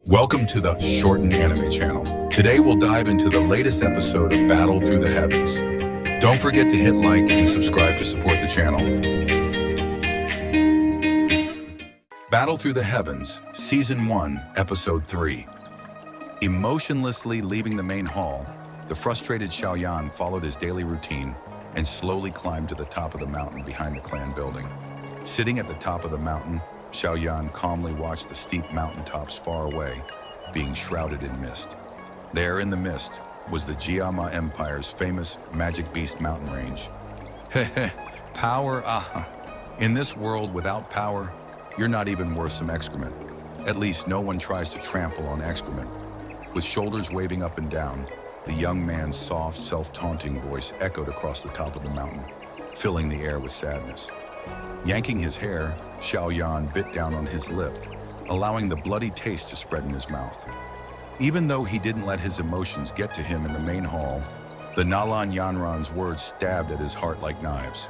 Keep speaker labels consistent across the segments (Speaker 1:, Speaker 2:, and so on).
Speaker 1: Welcome to the Shorten anime channel. Today we'll dive into the latest episode of Battle Through the Heavens. Don't forget to hit like and subscribe to support the channel. Battle Through the Heavens, Season 1, Episode 3. Emotionlessly leaving the main hall, the frustrated Xiaoyan followed his daily routine and slowly climbed to the top of the mountain behind the clan building. Sitting at the top of the mountain, Xiaoyan calmly watched the steep mountaintops far away, being shrouded in mist. There in the mist was the Jiama Empire's famous Magic Beast mountain range. Heh, power, In this world without power, you're not even worth some excrement. At least no one tries to trample on excrement. With shoulders waving up and down, the young man's soft, self-taunting voice echoed across the top of the mountain, filling the air with sadness. Yanking his hair, Xiaoyan bit down on his lip, allowing the bloody taste to spread in his mouth. Even though he didn't let his emotions get to him in the main hall, the Nalan Yanran's words stabbed at his heart like knives.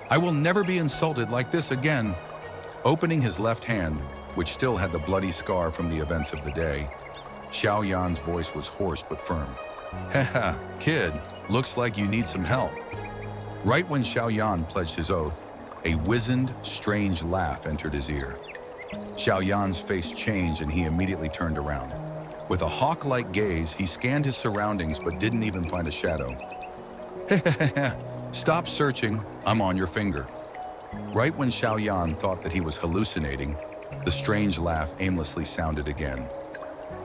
Speaker 1: "I will never be insulted like this again." Opening his left hand, which still had the bloody scar from the events of the day, Xiaoyan's voice was hoarse but firm. "Haha, kid, looks like you need some help." Right when Xiaoyan pledged his oath, a wizened, strange laugh entered his ear. Xiaoyan's face changed and he immediately turned around. With a hawk-like gaze, he scanned his surroundings but didn't even find a shadow. "Stop searching, I'm on your finger." Right when Xiaoyan thought that he was hallucinating, the strange laugh aimlessly sounded again.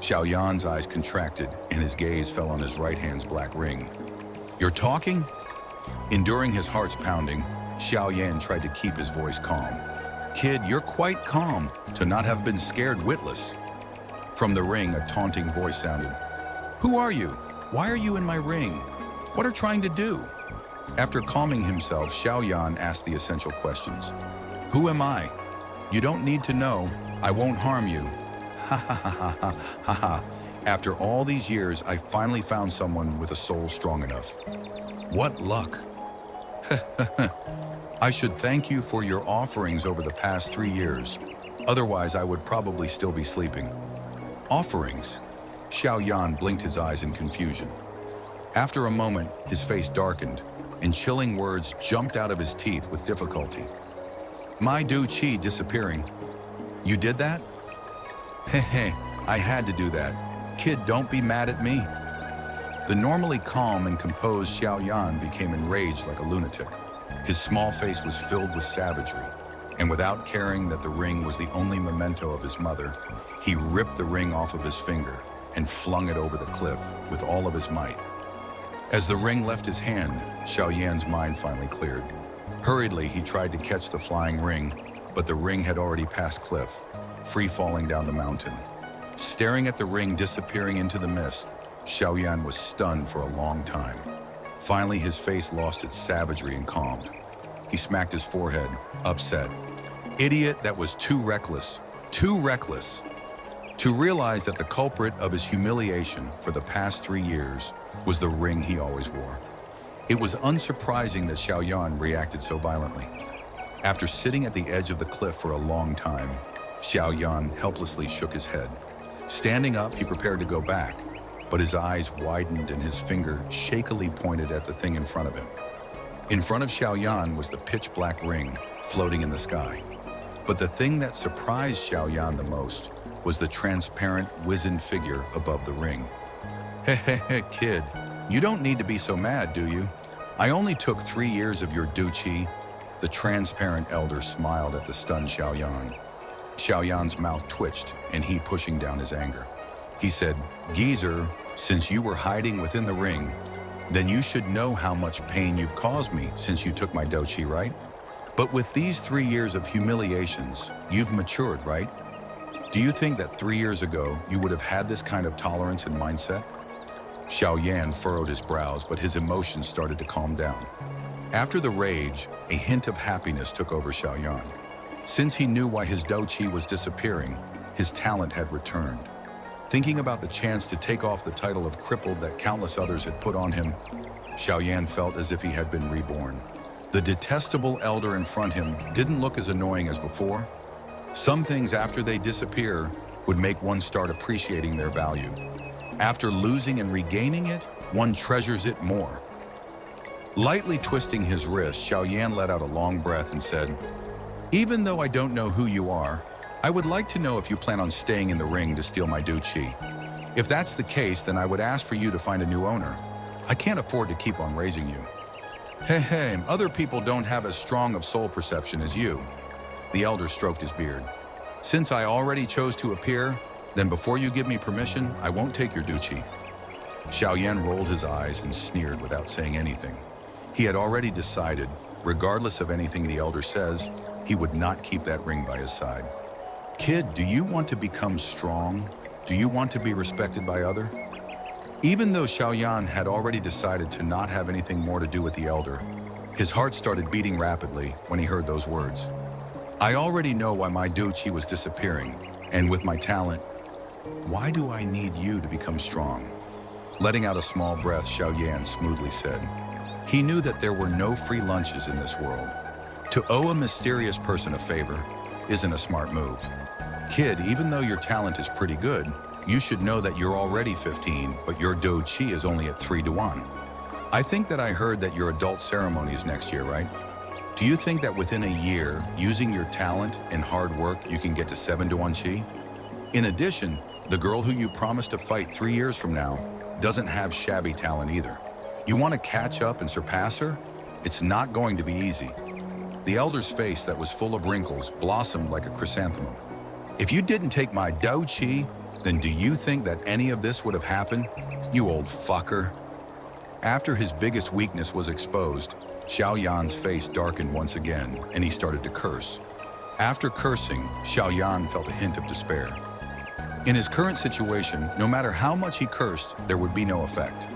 Speaker 1: Xiaoyan's eyes contracted and his gaze fell on his right hand's black ring. "You're talking?" Enduring his heart's pounding, Xiaoyan tried to keep his voice calm. "Kid, you're quite calm to not have been scared witless." From the ring, a taunting voice sounded. "Who are you? Why are you in my ring? What are you trying to do?" After calming himself, Xiaoyan asked the essential questions. "Who am I? You don't need to know. I won't harm you." Ha ha ha ha ha ha ha. "After all these years, I finally found someone with a soul strong enough. What luck." "I should thank you for your offerings over the past 3 years. Otherwise, I would probably still be sleeping." "Offerings?" Xiaoyan blinked his eyes in confusion. After a moment, his face darkened, and chilling words jumped out of his teeth with difficulty. "My Du Qi disappearing. You did that?" "Heh, I had to do that. Kid, don't be mad at me." The normally calm and composed Xiaoyan became enraged like a lunatic. His small face was filled with savagery, and without caring that the ring was the only memento of his mother, he ripped the ring off of his finger and flung it over the cliff with all of his might. As the ring left his hand, Xiaoyan's mind finally cleared. Hurriedly, he tried to catch the flying ring, but the ring had already passed Cliff, free falling down the mountain. Staring at the ring disappearing into the mist, Xiaoyan was stunned for a long time. Finally, his face lost its savagery and calmed. He smacked his forehead, upset. Idiot, that was too reckless. Too reckless. To realize that the culprit of his humiliation for the past 3 years was the ring he always wore. It was unsurprising that Xiaoyan reacted so violently. After sitting at the edge of the cliff for a long time, Xiaoyan helplessly shook his head. Standing up, he prepared to go back, but his eyes widened and his finger shakily pointed at the thing in front of him. In front of Xiaoyan was the pitch-black ring floating in the sky. But the thing that surprised Xiaoyan the most was the transparent, wizened figure above the ring. "Hey, kid, you don't need to be so mad, do you? I only took 3 years of your Du Qi." The transparent elder smiled at the stunned Xiaoyan. Xiaoyan's mouth twitched, and he pushing down his anger. He said, "Geezer, since you were hiding within the ring, then you should know how much pain you've caused me since you took my Du Qi, right? But with these 3 years of humiliations, you've matured, right? Do you think that 3 years ago you would have had this kind of tolerance and mindset?" Xiaoyan furrowed his brows, but his emotions started to calm down. After the rage, a hint of happiness took over Xiaoyan. Since he knew why his Du Qi was disappearing, his talent had returned. Thinking about the chance to take off the title of crippled that countless others had put on him, Xiaoyan felt as if he had been reborn. The detestable elder in front of him didn't look as annoying as before. Some things, after they disappear, would make one start appreciating their value. After losing and regaining it, one treasures it more. Lightly twisting his wrist, Xiaoyan let out a long breath and said, "Even though I don't know who you are, I would like to know if you plan on staying in the ring to steal my duchy. If that's the case, then I would ask for you to find a new owner. I can't afford to keep on raising you." Hey, other people don't have as strong of soul perception as you." The elder stroked his beard. "Since I already chose to appear, then before you give me permission, I won't take your duchy." Xiaoyan rolled his eyes and sneered without saying anything. He had already decided, regardless of anything the elder says, he would not keep that ring by his side. "Kid, do you want to become strong? Do you want to be respected by others?" Even though Xiaoyan had already decided to not have anything more to do with the elder, his heart started beating rapidly when he heard those words. "I already know why my duchy was disappearing, and with my talent, why do I need you to become strong?" Letting out a small breath, Xiaoyan smoothly said. He knew that there were no free lunches in this world. To owe a mysterious person a favor isn't a smart move. "Kid, even though your talent is pretty good, you should know that you're already 15, but your duchy is only at 3-1. I think that I heard that your adult ceremony is next year, right? Do you think that within a year, using your talent and hard work, you can get to 7-1 chi? In addition, the girl who you promised to fight 3 years from now doesn't have shabby talent either. You want to catch up and surpass her? It's not going to be easy." The elder's face that was full of wrinkles blossomed like a chrysanthemum. "If you didn't take my duchy, then do you think that any of this would have happened? You old fucker." After his biggest weakness was exposed, Xiaoyan's face darkened once again, and he started to curse. After cursing, Xiaoyan felt a hint of despair. In his current situation, no matter how much he cursed, there would be no effect.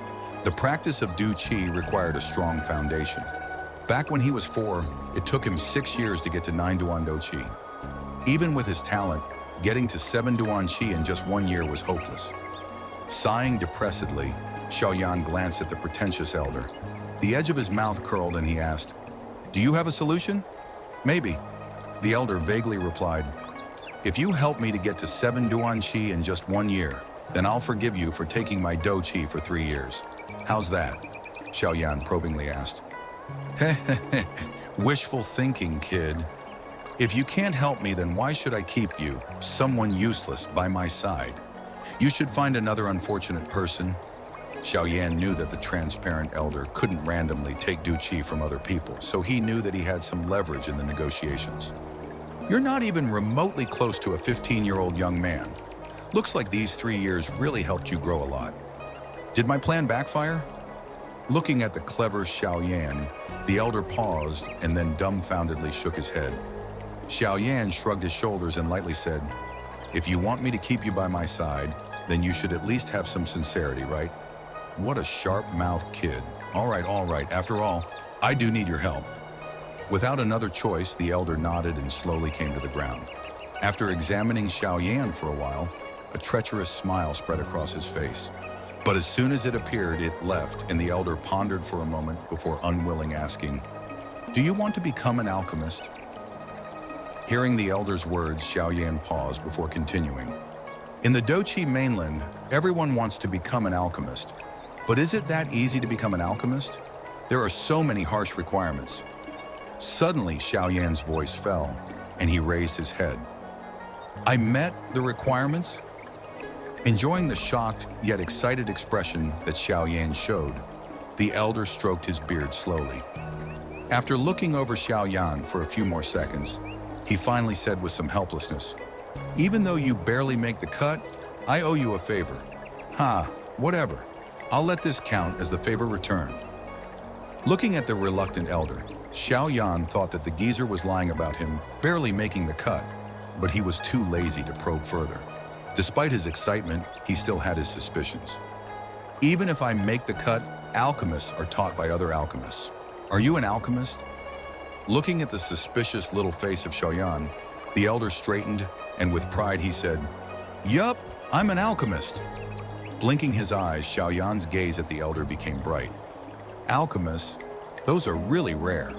Speaker 1: The practice of Du Qi required a strong foundation. Back when he was 4, it took him 6 years to get to 9-1 Do Qi. Even with his talent, getting to 7-1 Qi in just 1 year was hopeless. Sighing depressedly, Xiaoyan glanced at the pretentious elder. The edge of his mouth curled and he asked, "Do you have a solution?" "Maybe." The elder vaguely replied, "If you help me to get to 7-1 Qi in just 1 year, then I'll forgive you for taking my Do Qi for 3 years. How's that?" Xiaoyan probingly asked. Wishful thinking, kid. If you can't help me, then why should I keep you, someone useless, by my side? You should find another unfortunate person." Xiaoyan knew that the transparent elder couldn't randomly take Du Qi from other people, so he knew that he had some leverage in the negotiations. "You're not even remotely close to a 15-year-old young man. Looks like these 3 years really helped you grow a lot. Did my plan backfire?" Looking at the clever Xiaoyan, the elder paused and then dumbfoundedly shook his head. Xiaoyan shrugged his shoulders and lightly said, "If you want me to keep you by my side, then you should at least have some sincerity, right?" What a sharp-mouthed kid. All right. After all, I do need your help." Without another choice, the elder nodded and slowly came to the ground. After examining Xiaoyan for a while, a treacherous smile spread across his face. But as soon as it appeared, it left, and the elder pondered for a moment before unwilling asking, "Do you want to become an alchemist?" Hearing the elder's words, Xiaoyan paused before continuing. "In the Doqi mainland, everyone wants to become an alchemist. But is it that easy to become an alchemist? There are so many harsh requirements." Suddenly, Xiaoyan's voice fell, and he raised his head. "I met the requirements?" Enjoying the shocked yet excited expression that Xiaoyan showed, the elder stroked his beard slowly. After looking over Xiaoyan for a few more seconds, he finally said with some helplessness, "Even though you barely make the cut, I owe you a favor." Whatever. I'll let this count as the favor returned." Looking at the reluctant elder, Xiaoyan thought that the geezer was lying about him barely making the cut, but he was too lazy to probe further. Despite his excitement, he still had his suspicions. "Even if I make the cut, alchemists are taught by other alchemists. Are you an alchemist?" Looking at the suspicious little face of Xiaoyan, the elder straightened, and with pride he said, "Yup, I'm an alchemist." Blinking his eyes, Xiaoyan's gaze at the elder became bright. "Alchemists? Those are really rare.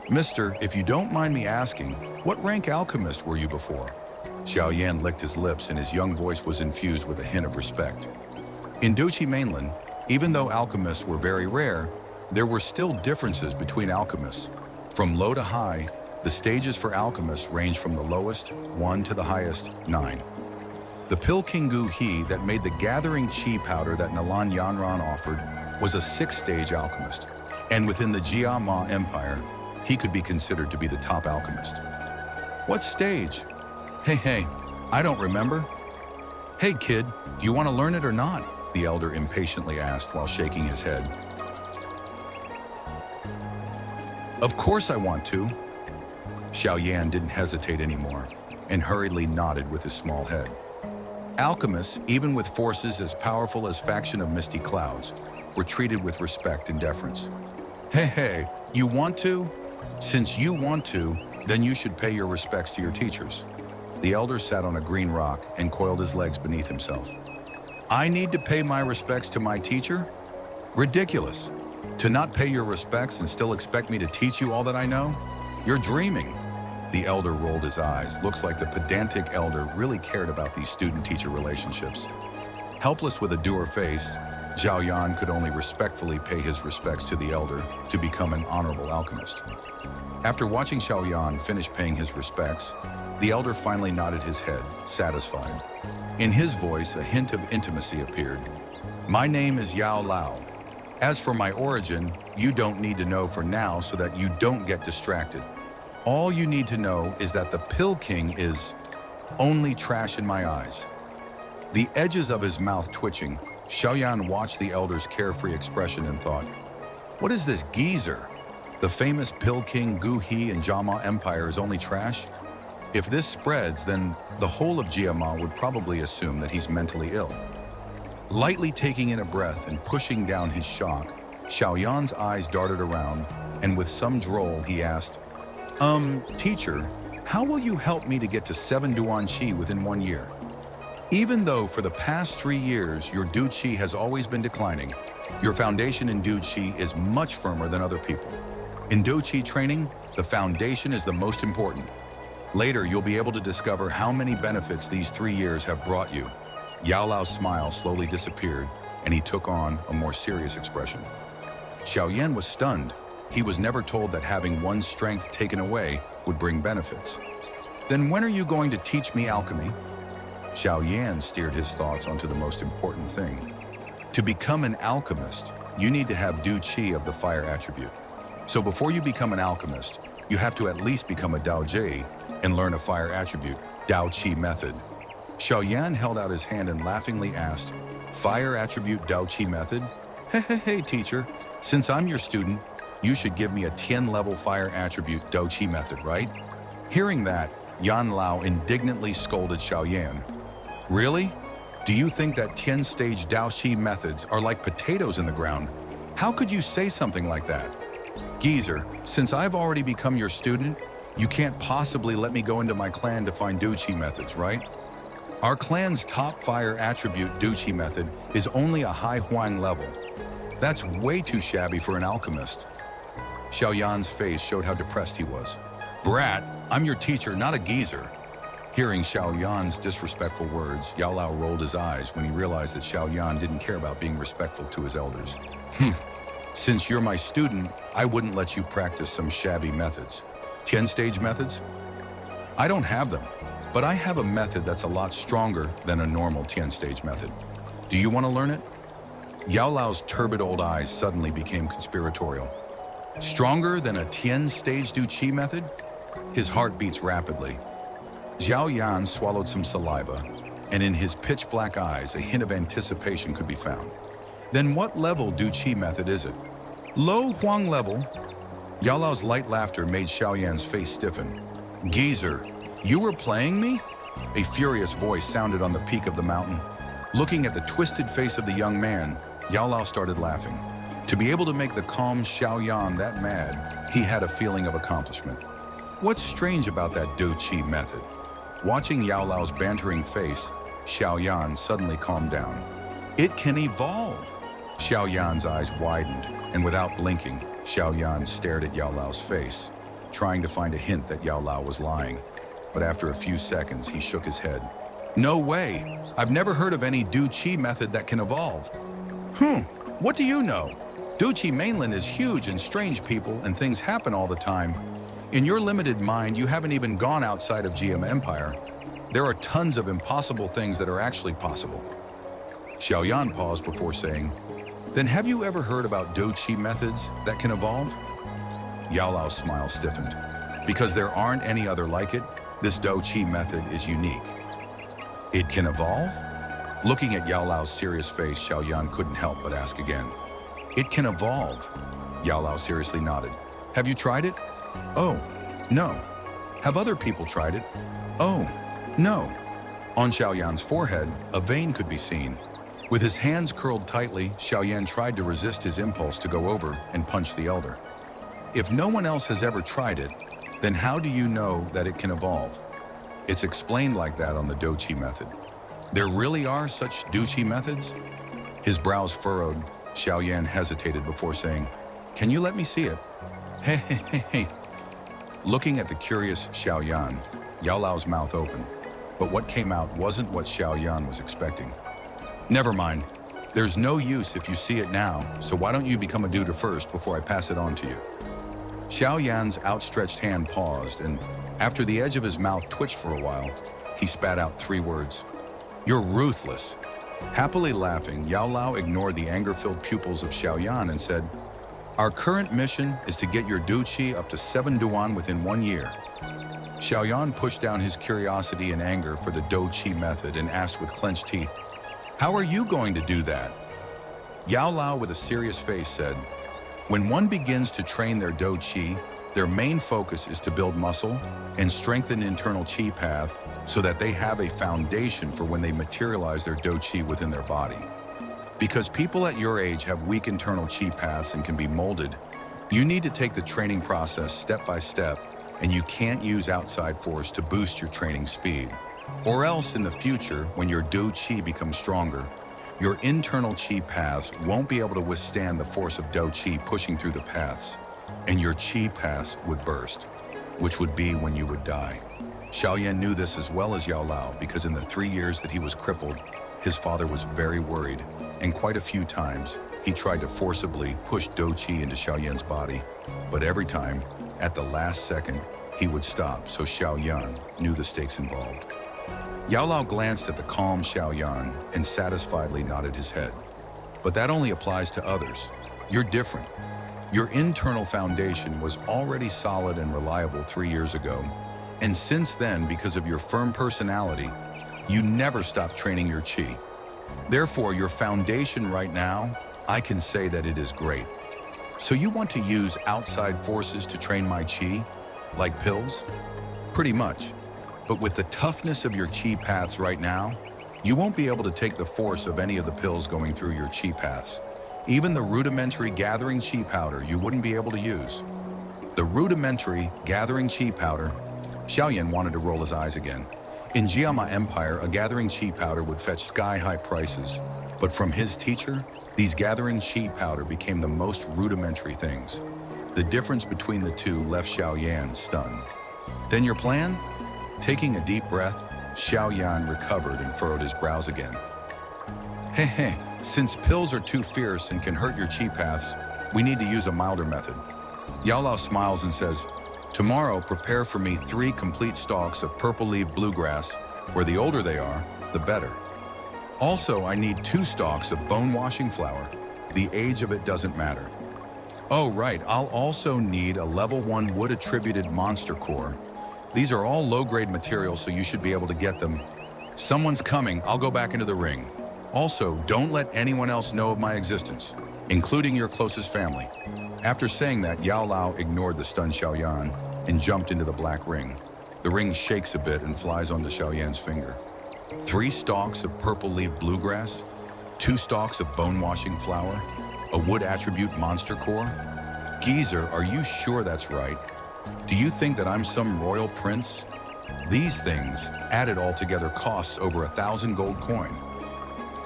Speaker 1: Mister, if you don't mind me asking, what rank alchemist were you before?" Xiao Yan licked his lips and his young voice was infused with a hint of respect. In Duchi mainland, even though alchemists were very rare, there were still differences between alchemists. From low to high, the stages for alchemists range from the lowest, 1, to the highest, 9. The Pilkingu He that made the gathering chi powder that Nalan Yanran offered was a 6th-stage alchemist, and within the Jia Ma Empire, he could be considered to be the top alchemist. What stage? Hey, I don't remember. Hey kid, do you want to learn it or not? The elder impatiently asked while shaking his head. Of course I want to. Xiao Yan didn't hesitate anymore and hurriedly nodded with his small head. Alchemists, even with forces as powerful as faction of misty clouds, were treated with respect and deference. Hey, you want to? Since you want to, then you should pay your respects to your teachers. The elder sat on a green rock and coiled his legs beneath himself. I need to pay my respects to my teacher? Ridiculous. To not pay your respects and still expect me to teach you all that I know? You're dreaming. The elder rolled his eyes. Looks like the pedantic elder really cared about these student-teacher relationships. Helpless with a dour face, Zhao Yan could only respectfully pay his respects to the elder to become an honorable alchemist. After watching Xiao Yan finish paying his respects, the elder finally nodded his head, satisfied. In his voice, a hint of intimacy appeared. My name is Yao Lao. As for my origin, you don't need to know for now so that you don't get distracted. All you need to know is that the Pill King is only trash in my eyes. The edges of his mouth twitching, Xiaoyan watched the elder's carefree expression and thought, what is this geezer? The famous Pill King Gu He and Jama Empire is only trash? If this spreads, then the whole of Jiama would probably assume that he's mentally ill. Lightly taking in a breath and pushing down his shock, Xiaoyan's eyes darted around, and with some droll, he asked, teacher, how will you help me to get to 7 Duan Qi within 1 year? Even though for the past 3 years your Du Qi has always been declining, your foundation in Du Qi is much firmer than other people. In Du Qi training, the foundation is the most important. Later, you'll be able to discover how many benefits these 3 years have brought you. Yao Lao's smile slowly disappeared, and he took on a more serious expression. Xiao Yan was stunned. He was never told that having one's strength taken away would bring benefits. Then when are you going to teach me alchemy? Xiao Yan steered his thoughts onto the most important thing. To become an alchemist, you need to have Du Qi of the fire attribute. So before you become an alchemist, you have to at least become a Dao Jie and learn a fire attribute, Dao Qi method. Xiao Yan held out his hand and laughingly asked, fire attribute Dao Qi method? Hey, teacher, since I'm your student, you should give me a Tian-level fire attribute Dao Qi method, right? Hearing that, Yan Lao indignantly scolded Xiao Yan. Really? Do you think that Tian-stage Dao Qi methods are like potatoes in the ground? How could you say something like that? Geezer, since I've already become your student, you can't possibly let me go into my clan to find Du Qi methods, right? Our clan's top fire attribute Du Qi method is only a high Huang level. That's way too shabby for an alchemist. Xiao Yan's face showed how depressed he was. Brat, I'm your teacher, not a geezer. Hearing Xiao Yan's disrespectful words, Yao Lao rolled his eyes when he realized that Xiao Yan didn't care about being respectful to his elders. Since you're my student, I wouldn't let you practice some shabby methods. Tian-stage methods? I don't have them, but I have a method that's a lot stronger than a normal Tian-stage method. Do you want to learn it? Yao Lao's turbid old eyes suddenly became conspiratorial. Stronger than a Tian-stage Du Qi method? His heart beats rapidly. Zhao Yan swallowed some saliva, and in his pitch-black eyes, a hint of anticipation could be found. Then what level Du Qi method is it? Low Huang level. Yao Lao's light laughter made Xiao Yan's face stiffen. Geezer, you were playing me? A furious voice sounded on the peak of the mountain. Looking at the twisted face of the young man, Yao Lao started laughing. To be able to make the calm Xiao Yan that mad, he had a feeling of accomplishment. What's strange about that Du Qi method? Watching Yao Lao's bantering face, Xiao Yan suddenly calmed down. It can evolve. Xiao Yan's eyes widened, and without blinking, Xiao Yan stared at Yao Lao's face, trying to find a hint that Yao Lao was lying. but after a few seconds, he shook his head. No way! I've never heard of any Du Qi method that can evolve. What do you know? Du Qi mainland is huge and strange people and things happen all the time. In your limited mind, you haven't even gone outside of GM Empire. There are tons of impossible things that are actually possible. Xiaoyan paused before saying, then have you ever heard about Du Qi methods that can evolve? Yao Lao's smile stiffened. Because there aren't any other like it, this Du Qi method is unique. It can evolve? Looking at Yao Lao's serious face, Xiaoyan couldn't help but ask again. It can evolve. Yao Lao seriously nodded. Have you tried it? Oh, no. Have other people tried it? Oh, no. On Xiaoyan's forehead, a vein could be seen. With his hands curled tightly, Xiaoyan tried to resist his impulse to go over and punch the elder. If no one else has ever tried it, then how do you know that it can evolve? It's explained like that on the Du Qi method. There really are such Du Qi methods? His brows furrowed. Xiaoyan hesitated before saying, can you let me see it? Hey. Looking at the curious Xiaoyan, Yao Lao's mouth opened, but what came out wasn't what Xiaoyan was expecting. Never mind. There's no use if you see it now, so why don't you become a dude first before I pass it on to you? Xiaoyan's outstretched hand paused, and after the edge of his mouth twitched for a while, he spat out 3 words. You're ruthless. Happily laughing, Yao Lao ignored the anger-filled pupils of Xiaoyan and said, our current mission is to get your Du Qi up to 7 Duan within 1 year. Xiaoyan pushed down his curiosity and anger for the Du Qi method and asked with clenched teeth, how are you going to do that? Yao Lao with a serious face said, when one begins to train their Du Qi, their main focus is to build muscle and strengthen internal Qi path so that they have a foundation for when they materialize their Du Qi within their body. Because people at your age have weak internal Qi paths and can be molded, you need to take the training process step by step, and you can't use outside force to boost your training speed. Or else in the future, when your Du Qi becomes stronger, your internal Qi paths won't be able to withstand the force of Du Qi pushing through the paths, and your Qi paths would burst, which would be when you would die. Xiaoyan knew this as well as Yao Lao because in the 3 years that he was crippled, his father was very worried, and quite a few times, he tried to forcibly push Du Qi into Xiaoyan's body, but every time, at the last second, he would stop, so Xiaoyan knew the stakes involved. Yao Lao glanced at the calm Xiaoyan and satisfiedly nodded his head. But that only applies to others. You're different. Your internal foundation was already solid and reliable 3 years ago, and since then, because of your firm personality, you never stopped training your Qi. Therefore, your foundation right now, I can say that it is great. So you want to use outside forces to train my Qi, like pills? Pretty much. But with the toughness of your Qi paths right now, you won't be able to take the force of any of the pills going through your Qi paths. Even the rudimentary gathering Qi powder you wouldn't be able to use. The rudimentary gathering Qi powder, Xiaoyan wanted to roll his eyes again. In Jiama Empire, a gathering Qi powder would fetch sky-high prices, but from his teacher, these gathering Qi powder became the most rudimentary things. The difference between the two left Xiaoyan stunned. Then your plan? Taking a deep breath, Xiaoyan recovered and furrowed his brows again. Hey, since pills are too fierce and can hurt your Qi paths, we need to use a milder method. Yao Lao smiles and says, tomorrow, prepare for me 3 complete stalks of purple-leaf bluegrass, where the older they are, the better. Also, I need 2 stalks of bone-washing flour. The age of it doesn't matter. Oh, right, I'll also need a level 1 wood-attributed monster core. These are all low-grade materials, so you should be able to get them. Someone's coming, I'll go back into the ring. Also, don't let anyone else know of my existence, including your closest family. After saying that, Yao Lao ignored the stunned Xiaoyan and jumped into the black ring. The ring shakes a bit and flies onto Xiaoyan's finger. 3 stalks of purple-leaf bluegrass, 2 stalks of bone-washing flour, a wood attribute monster core. Geezer, are you sure that's right? Do you think that I'm some royal prince? These things, added all together, costs over 1,000 gold coin.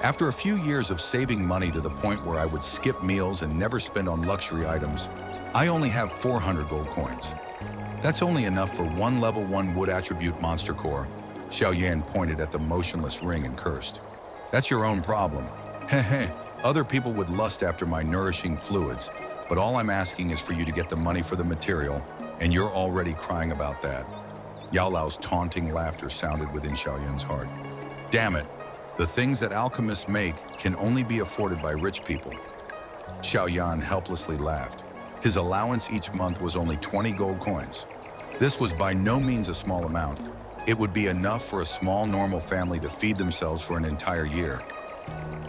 Speaker 1: After a few years of saving money to the point where I would skip meals and never spend on luxury items, I only have 400 gold coins. That's only enough for one level 1 wood attribute monster core. Xiao Yan pointed at the motionless ring and cursed. That's your own problem. Heh. Other people would lust after my nourishing fluids, but all I'm asking is for you to get the money for the material, and you're already crying about that. Yao Lao's taunting laughter sounded within Xiao Yan's heart. Damn it, the things that alchemists make can only be afforded by rich people. Xiao Yan helplessly laughed. His allowance each month was only 20 gold coins. This was by no means a small amount. It would be enough for a small normal family to feed themselves for an entire year.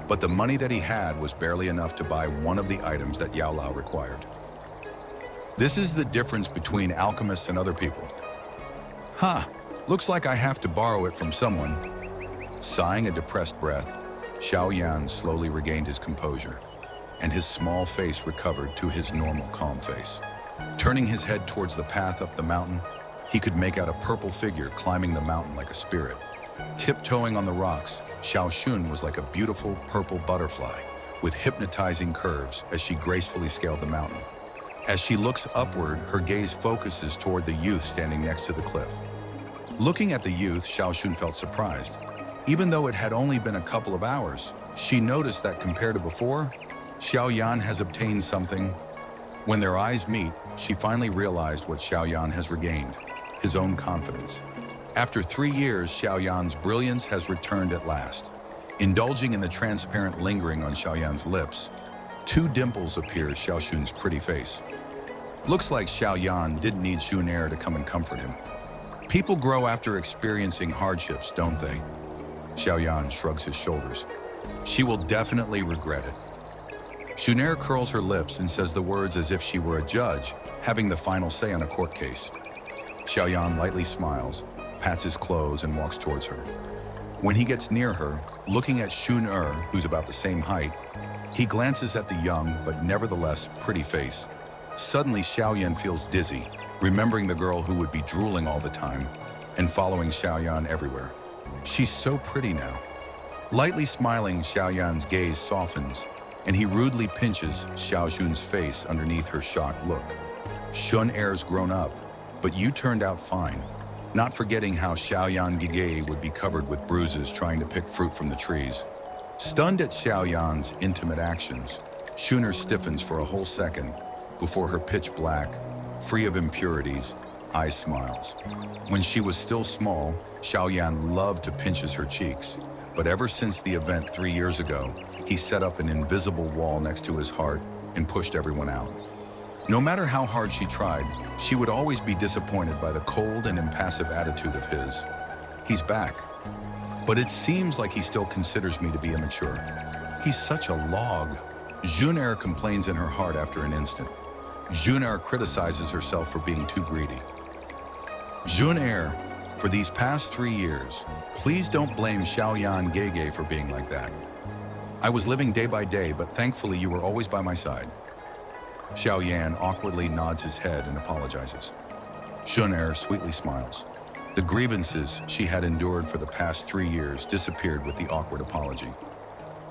Speaker 1: But the money that he had was barely enough to buy one of the items that Yao Lao required. This is the difference between alchemists and other people. Looks like I have to borrow it from someone. Sighing a depressed breath, Xiao Yan slowly regained his composure, and his small face recovered to his normal calm face. Turning his head towards the path up the mountain, he could make out a purple figure climbing the mountain like a spirit. Tiptoeing on the rocks, Xiao Shun was like a beautiful purple butterfly with hypnotizing curves as she gracefully scaled the mountain. As she looks upward, her gaze focuses toward the youth standing next to the cliff. Looking at the youth, Xiao Shun felt surprised. Even though it had only been a couple of hours, she noticed that compared to before, Xiao Yan has obtained something. When their eyes meet, she finally realized what Xiao Yan has regained, his own confidence. After 3 years, Xiao Yan's brilliance has returned at last. Indulging in the transparent lingering on Xiao Yan's lips, 2 dimples appear Xiao Shun's pretty face. Looks like Xiao Yan didn't need Shun Er to come and comfort him. People grow after experiencing hardships, don't they? Xiao Yan shrugs his shoulders. She will definitely regret it. Shun Er curls her lips and says the words as if she were a judge, having the final say on a court case. Xiao Yan lightly smiles, pats his clothes, and walks towards her. When he gets near her, looking at Shun Er, who's about the same height, he glances at the young, but nevertheless pretty face. Suddenly, Xiao Yan feels dizzy, remembering the girl who would be drooling all the time and following Xiao Yan everywhere. She's so pretty now. Lightly smiling, Xiao Yan's gaze softens, and he rudely pinches Xiao Shun's face underneath her shocked look. Shun Er's grown up, but you turned out fine. Not forgetting how Xiao Yan Gige would be covered with bruises trying to pick fruit from the trees. Stunned at Xiao Yan's intimate actions, Shun Er stiffens for a whole second before her pitch black, free of impurities, eyes smiles. When she was still small, Xiao Yan loved to pinch her cheeks, but ever since the event 3 years ago, he set up an invisible wall next to his heart and pushed everyone out. No matter how hard she tried, she would always be disappointed by the cold and impassive attitude of his. He's back, but it seems like he still considers me to be immature. He's such a log. Shun Er complains in her heart after an instant. Shun Er criticizes herself for being too greedy. Shun Er, for these past 3 years, please don't blame Xiao Yan Gege for being like that. I was living day by day, but thankfully you were always by my side. Xiao Yan awkwardly nods his head and apologizes. Shun Er sweetly smiles. The grievances she had endured for the past 3 years disappeared with the awkward apology.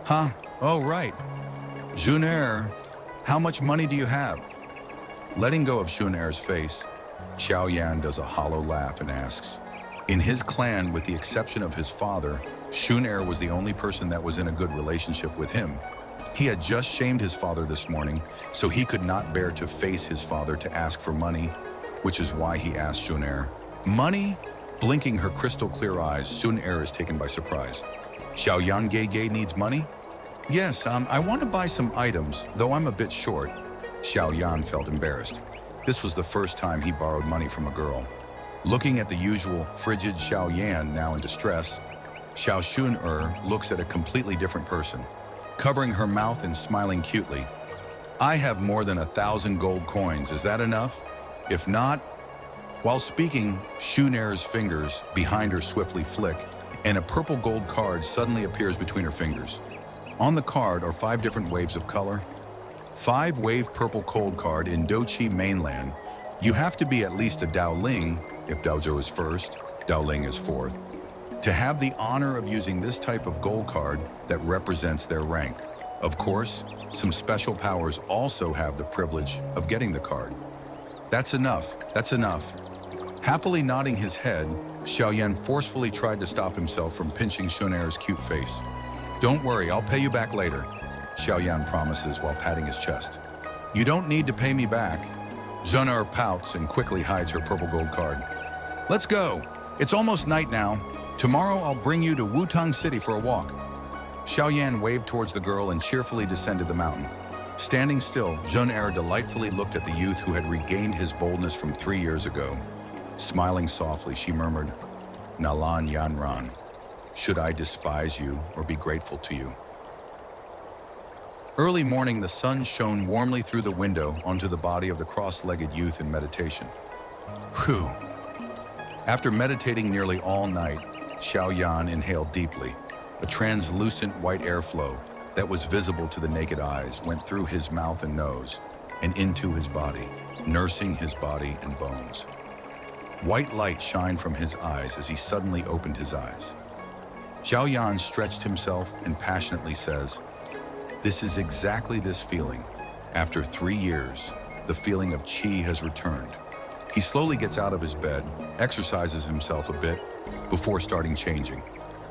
Speaker 1: Oh, right. Shun Er, how much money do you have? Letting go of Shun Er's face, Xiao Yan does a hollow laugh and asks. In his clan, with the exception of his father, Shun Er was the only person that was in a good relationship with him. He had just shamed his father this morning, so he could not bear to face his father to ask for money, which is why he asked Shun Er. Money? Blinking her crystal clear eyes, Shun Er is taken by surprise. Xiao Yan Gege needs money? Yes, I want to buy some items, though I'm a bit short. Xiao Yan felt embarrassed. This was the first time he borrowed money from a girl. Looking at the usual frigid Xiao Yan, now in distress, Xiao Shun Er looks at a completely different person, covering her mouth and smiling cutely. I have more than 1,000 gold coins, is that enough? If not... While speaking, Shun Er's fingers behind her swiftly flick, and a purple gold card suddenly appears between her fingers. On the card are 5 different waves of color. 5-wave purple cold card in Dochi mainland. You have to be at least a Dao Ling, if Daozhou is first, Dao Ling is fourth, to have the honor of using this type of gold card that represents their rank. Of course, some special powers also have the privilege of getting the card. That's enough, that's enough. Happily nodding his head, Xiaoyan forcefully tried to stop himself from pinching Shun'er's cute face. Don't worry, I'll pay you back later, Xiaoyan promises while patting his chest. You don't need to pay me back. Shun'er pouts and quickly hides her purple gold card. Let's go. It's almost night now. Tomorrow I'll bring you to Wutang City for a walk. Xiaoyan waved towards the girl and cheerfully descended the mountain. Standing still, Shun'er delightfully looked at the youth who had regained his boldness from 3 years ago. Smiling softly, she murmured, Nalan Yanran, should I despise you or be grateful to you? Early morning, the sun shone warmly through the window onto the body of the cross-legged youth in meditation. Whew! After meditating nearly all night, Xiaoyan inhaled deeply. A translucent white airflow that was visible to the naked eyes went through his mouth and nose and into his body, nursing his body and bones. White light shined from his eyes as he suddenly opened his eyes. Xiaoyan stretched himself and passionately says, This is exactly this feeling. After 3 years, the feeling of qi has returned. He slowly gets out of his bed, exercises himself a bit, before starting changing.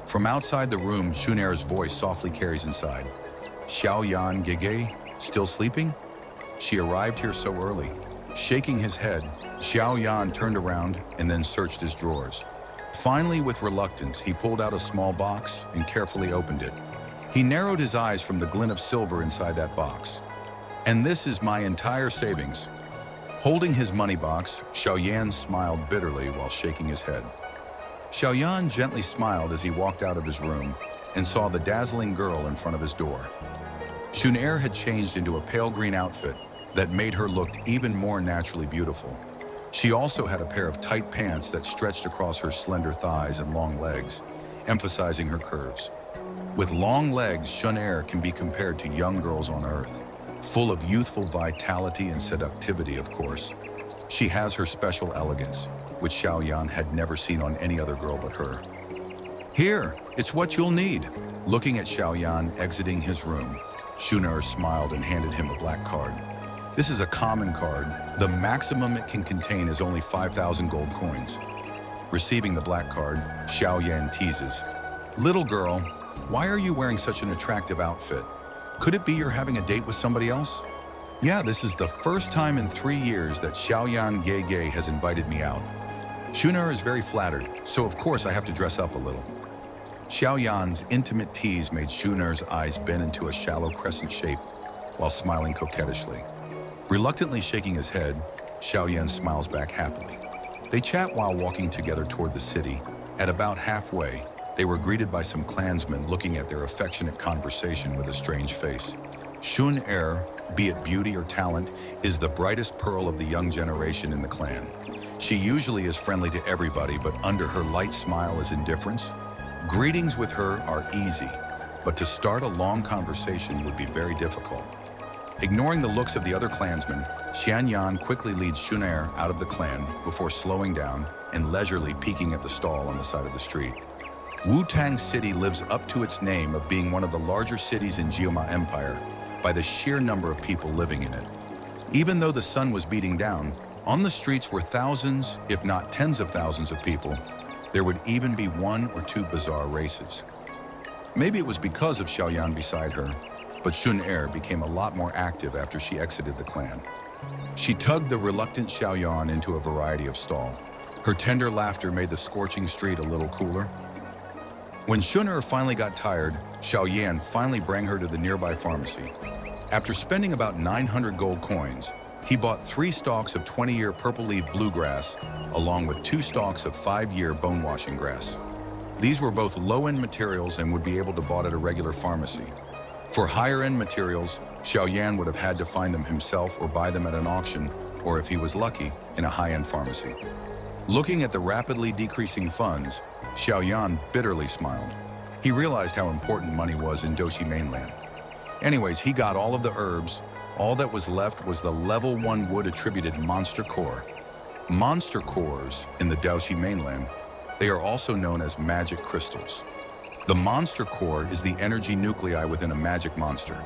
Speaker 1: From outside the room, Shun'er's voice softly carries inside. Xiaoyan Gege, still sleeping? She arrived here so early. Shaking his head, Xiaoyan turned around and then searched his drawers. Finally, with reluctance, he pulled out a small box and carefully opened it. He narrowed his eyes from the glint of silver inside that box. And this is my entire savings. Holding his money box, Xiaoyan smiled bitterly while shaking his head. Xiaoyan gently smiled as he walked out of his room and saw the dazzling girl in front of his door. Shun'er had changed into a pale green outfit that made her look even more naturally beautiful. She also had a pair of tight pants that stretched across her slender thighs and long legs, emphasizing her curves. With long legs, Shun'er can be compared to young girls on Earth, full of youthful vitality and seductivity, of course. She has her special elegance, which Xiaoyan had never seen on any other girl but her. Here, it's what you'll need. Looking at Xiaoyan exiting his room, Shun'er smiled and handed him a black card. This is a common card. The maximum it can contain is only 5,000 gold coins. Receiving the black card, Xiaoyan teases. Little girl, why are you wearing such an attractive outfit? Could it be you're having a date with somebody else? Yeah, this is the first time in 3 years that Xiaoyan Gege has invited me out. Shun'er is very flattered, so of course I have to dress up a little. Xiaoyan's intimate tease made Shun'er's eyes bend into a shallow crescent shape while smiling coquettishly. Reluctantly shaking his head, Xiaoyan smiles back happily. They chat while walking together toward the city. At about halfway, they were greeted by some clansmen looking at their affectionate conversation with a strange face. Shun'er, be it beauty or talent, is the brightest pearl of the young generation in the clan. She usually is friendly to everybody, but under her light smile is indifference. Greetings with her are easy, but to start a long conversation would be very difficult. Ignoring the looks of the other clansmen, Xianyan quickly leads Shun'er out of the clan before slowing down and leisurely peeking at the stall on the side of the street. Wutang City lives up to its name of being one of the larger cities in Jiama Empire by the sheer number of people living in it. Even though the sun was beating down, on the streets were thousands, if not tens of thousands of people. There would even be 1 or 2 bizarre races. Maybe it was because of Xiaoyan beside her, but Shun'er became a lot more active after she exited the clan. She tugged the reluctant Xiaoyan into a variety of stalls. Her tender laughter made the scorching street a little cooler. When Shun'er finally got tired, Xiaoyan finally brought her to the nearby pharmacy. After spending about 900 gold coins, he bought 3 stalks of 20-year purple-leaf bluegrass, along with 2 stalks of 5-year bone-washing grass. These were both low-end materials and would be able to be bought at a regular pharmacy. For higher-end materials, Xiaoyan would have had to find them himself or buy them at an auction, or if he was lucky, in a high-end pharmacy. Looking at the rapidly decreasing funds, Xiaoyan bitterly smiled. He realized how important money was in Doshi mainland. Anyways, he got all of the herbs. All that was left was the level 1 wood-attributed monster core. Monster cores in the Doshi mainland, they are also known as magic crystals. The monster core is the energy nuclei within a magic monster.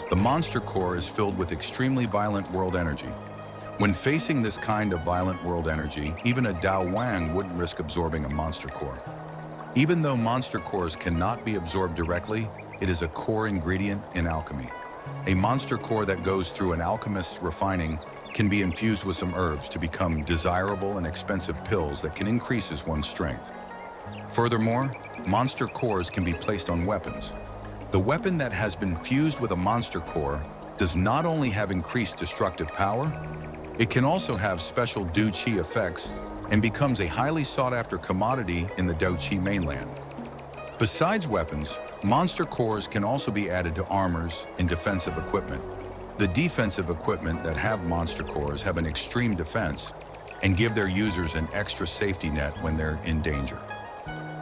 Speaker 1: The monster core is filled with extremely violent world energy. When facing this kind of violent world energy, even a Dao Wang wouldn't risk absorbing a monster core. Even though monster cores cannot be absorbed directly, it is a core ingredient in alchemy. A monster core that goes through an alchemist's refining can be infused with some herbs to become desirable and expensive pills that can increase one's strength. Furthermore, monster cores can be placed on weapons. The weapon that has been fused with a monster core does not only have increased destructive power, it can also have special Du Qi effects and becomes a highly sought-after commodity in the Dao Qi mainland. Besides weapons, monster cores can also be added to armors and defensive equipment. The defensive equipment that have monster cores have an extreme defense and give their users an extra safety net when they're in danger.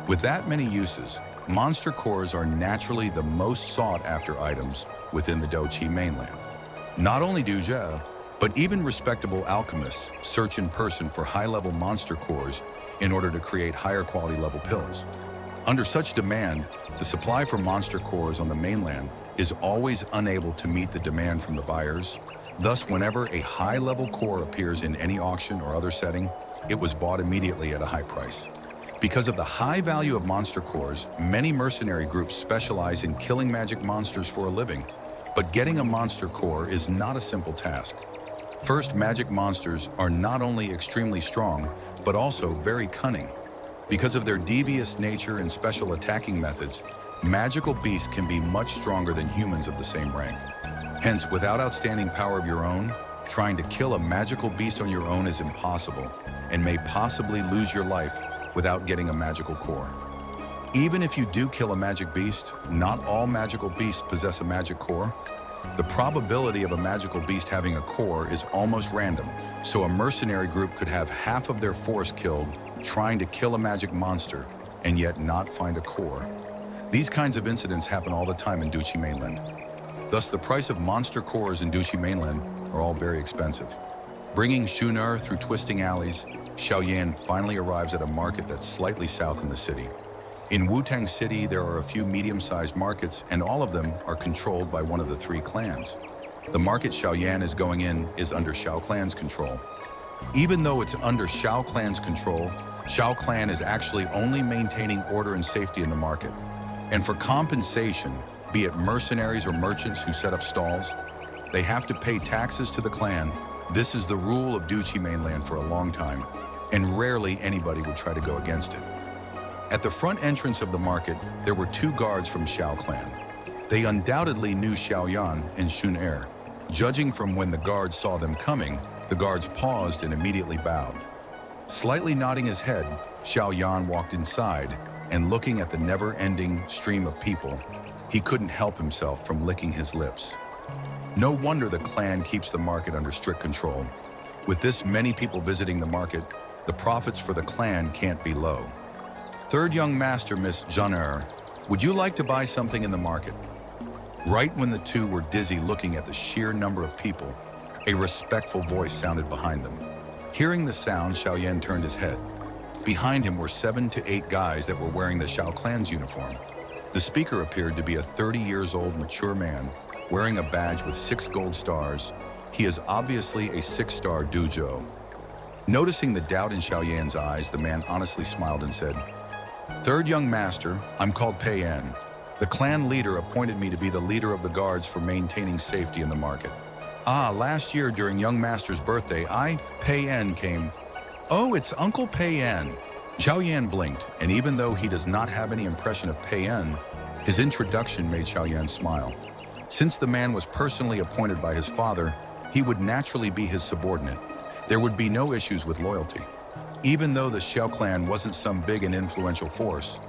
Speaker 1: With that many uses, monster cores are naturally the most sought-after items within the Dao Qi mainland. Not only Duzhe, but even respectable alchemists search in person for high-level monster cores in order to create higher quality level pills. Under such demand, the supply for monster cores on the mainland is always unable to meet the demand from the buyers. Thus, whenever a high-level core appears in any auction or other setting, it was bought immediately at a high price. Because of the high value of monster cores, many mercenary groups specialize in killing magic monsters for a living. But getting a monster core is not a simple task. First, magic monsters are not only extremely strong, but also very cunning. Because of their devious nature and special attacking methods, magical beasts can be much stronger than humans of the same rank. Hence, without outstanding power of your own, trying to kill a magical beast on your own is impossible and may possibly lose your life without getting a magical core. Even if you do kill a magic beast, not all magical beasts possess a magic core. The probability of a magical beast having a core is almost random, so a mercenary group could have half of their force killed trying to kill a magic monster and yet not find a core. These kinds of incidents happen all the time in Dao Qi mainland. Thus, the price of monster cores in Dao Qi mainland are all very expensive. Bringing Shun'er through twisting alleys, Xiaoyan finally arrives at a market that's slightly south in the city. In Wutang City, there are a few medium-sized markets, and all of them are controlled by one of the three clans. The market Xiaoyan is going in is under Xiao Clan's control. Even though it's under Xiao Clan's control, Xiao Clan is actually only maintaining order and safety in the market. And for compensation, be it mercenaries or merchants who set up stalls, they have to pay taxes to the clan. This is the rule of Dao Qi mainland for a long time, and rarely anybody would try to go against it. At the front entrance of the market, there were two guards from Xiao Clan. They undoubtedly knew Xiaoyan and Shun'er. Judging from when the guards saw them coming, the guards paused and immediately bowed. Slightly nodding his head, Xiaoyan walked inside, and looking at the never-ending stream of people, he couldn't help himself from licking his lips. No wonder the clan keeps the market under strict control. With this many people visiting the market, the profits for the clan can't be low. Third young master, Miss Shun'er, would you like to buy something in the market? Right when the two were dizzy looking at the sheer number of people, a respectful voice sounded behind them. Hearing the sound, Xiaoyan turned his head. Behind him were 7 to 8 guys that were wearing the Xiao Clan's uniform. The speaker appeared to be a 30-years-old mature man, wearing a badge with 6 gold stars. He is obviously a 6-star Duzhou. Noticing the doubt in Xiaoyan's eyes, the man honestly smiled and said, "Third young master, I'm called Pei En. The clan leader appointed me to be the leader of the guards for maintaining safety in the market. Last year during young master's birthday, Pei En, came." "Oh, it's Uncle Pei En." Xiaoyan blinked, and even though he does not have any impression of Pei En, his introduction made Xiaoyan smile. Since the man was personally appointed by his father, he would naturally be his subordinate. There would be no issues with loyalty. Even though the Xiao clan wasn't some big and influential force,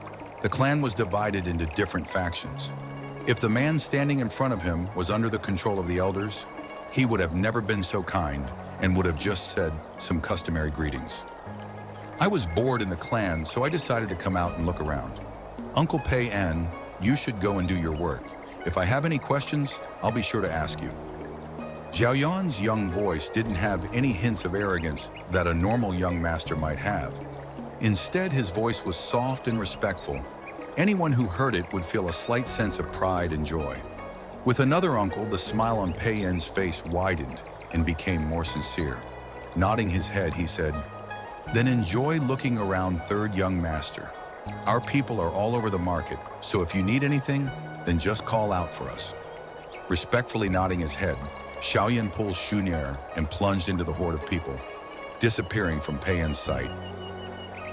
Speaker 1: the clan was divided into different factions. If the man standing in front of him was under the control of the elders, he would have never been so kind and would have just said some customary greetings. I was bored in the clan, so I decided to come out and look around. "Uncle Pei En, you should go and do your work. If I have any questions, I'll be sure to ask you." Xiaoyan's young voice didn't have any hints of arrogance that a normal young master might have. Instead, his voice was soft and respectful. Anyone who heard it would feel a slight sense of pride and joy. With another uncle, the smile on Pei En's face widened and became more sincere. Nodding his head, he said, "Then enjoy looking around, third young master. Our people are all over the market, so if you need anything, then just call out for us." Respectfully nodding his head, Xiaoyan pulled Shun'er and plunged into the horde of people, disappearing from Pei En's sight.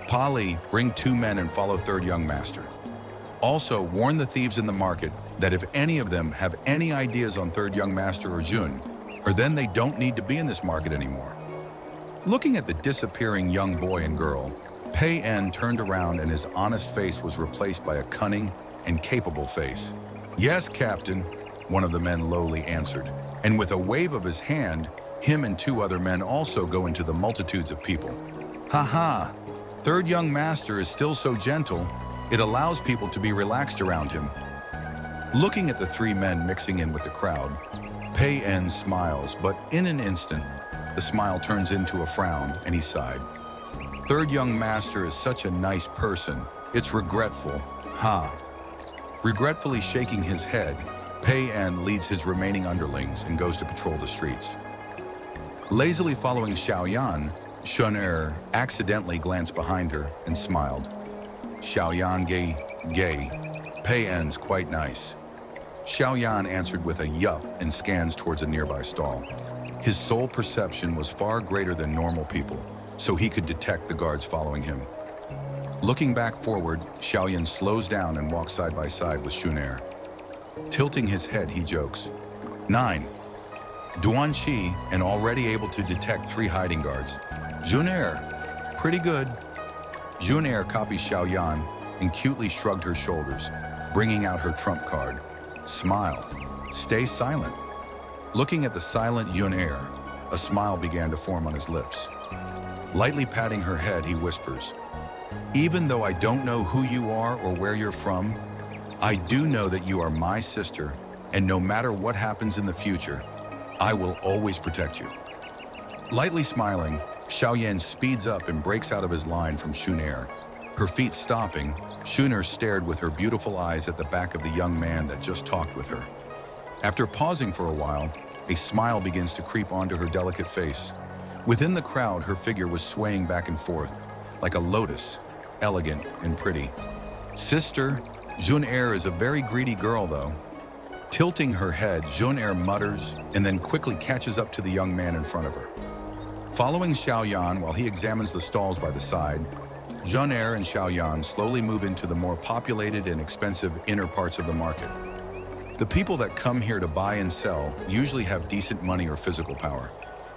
Speaker 1: "Pali, bring 2 men and follow third young master. Also, warn the thieves in the market that if any of them have any ideas on third young master or Jun, or then they don't need to be in this market anymore." Looking at the disappearing young boy and girl, Pei En turned around and his honest face was replaced by a cunning and capable face. "Yes, Captain," one of the men lowly answered, and with a wave of his hand, him and 2 other men also go into the multitudes of people. "Ha ha! Third young master is still so gentle, it allows people to be relaxed around him." Looking at the 3 men mixing in with the crowd, Pei En smiles, but in an instant, the smile turns into a frown and he sighed. "Third young master is such a nice person, it's regretful, ha." Regretfully shaking his head, Pei En leads his remaining underlings and goes to patrol the streets. Lazily following Xiaoyan, Shun'er accidentally glanced behind her and smiled. "Xiaoyan gay, Pei En's quite nice." Xiaoyan answered with a yup and scans towards a nearby stall. His sole perception was far greater than normal people, so he could detect the guards following him. Looking back forward, Xiaoyan slows down and walks side by side with Shun'er. Tilting his head, he jokes, "9. Duanqi, and already able to detect 3 hiding guards. Shun'er, pretty good." Shun'er copies Xiaoyan and cutely shrugged her shoulders, bringing out her trump card. "Smile. Stay silent." Looking at the silent Shun'er, a smile began to form on his lips. Lightly patting her head, he whispers, "Even though I don't know who you are or where you're from, I do know that you are my sister, and no matter what happens in the future, I will always protect you." Lightly smiling, Xiaoyan speeds up and breaks out of his line from Shun'er. Her feet stopping, Shun'er stared with her beautiful eyes at the back of the young man that just talked with her. After pausing for a while, a smile begins to creep onto her delicate face. Within the crowd, her figure was swaying back and forth, like a lotus, elegant and pretty. "Sister, Shun'er is a very greedy girl, though." Tilting her head, Shun'er mutters and then quickly catches up to the young man in front of her. Following Xiaoyan while he examines the stalls by the side, Shun'er and Xiaoyan slowly move into the more populated and expensive inner parts of the market. The people that come here to buy and sell usually have decent money or physical power.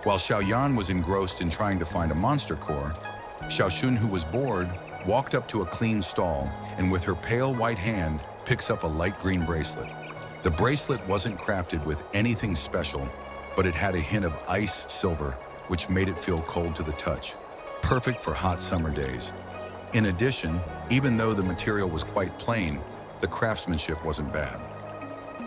Speaker 1: While Xiaoyan was engrossed in trying to find a monster core, Xiaoshun, who was bored, walked up to a clean stall and with her pale white hand picks up a light green bracelet. The bracelet wasn't crafted with anything special, but it had a hint of ice silver, which made it feel cold to the touch, perfect for hot summer days. In addition, even though the material was quite plain, the craftsmanship wasn't bad.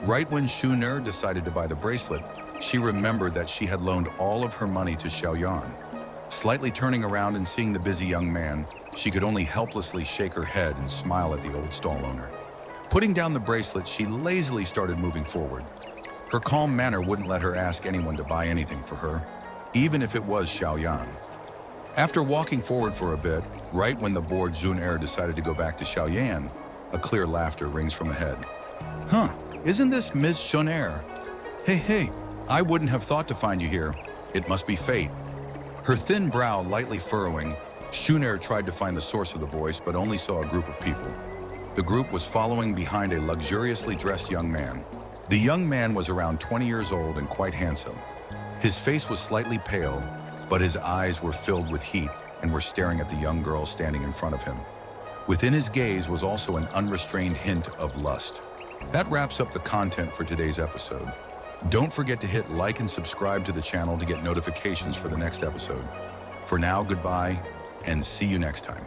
Speaker 1: Right when Shun'er decided to buy the bracelet, she remembered that she had loaned all of her money to Xiaoyan. Slightly turning around and seeing the busy young man, she could only helplessly shake her head and smile at the old stall owner. Putting down the bracelet, she lazily started moving forward. Her calm manner wouldn't let her ask anyone to buy anything for her, even if it was Xiaoyan. After walking forward for a bit, right when the bored Shun'er decided to go back to Xiaoyan, a clear laughter rings from ahead. "Huh, isn't this Ms. Shun'er? Hey, I wouldn't have thought to find you here. It must be fate." Her thin brow lightly furrowing, Shun'er tried to find the source of the voice but only saw a group of people. The group was following behind a luxuriously dressed young man. The young man was around 20 years old and quite handsome. His face was slightly pale, but his eyes were filled with heat and were staring at the young girl standing in front of him. Within his gaze was also an unrestrained hint of lust. That wraps up the content for today's episode. Don't forget to hit like and subscribe to the channel to get notifications for the next episode. For now, goodbye, and see you next time.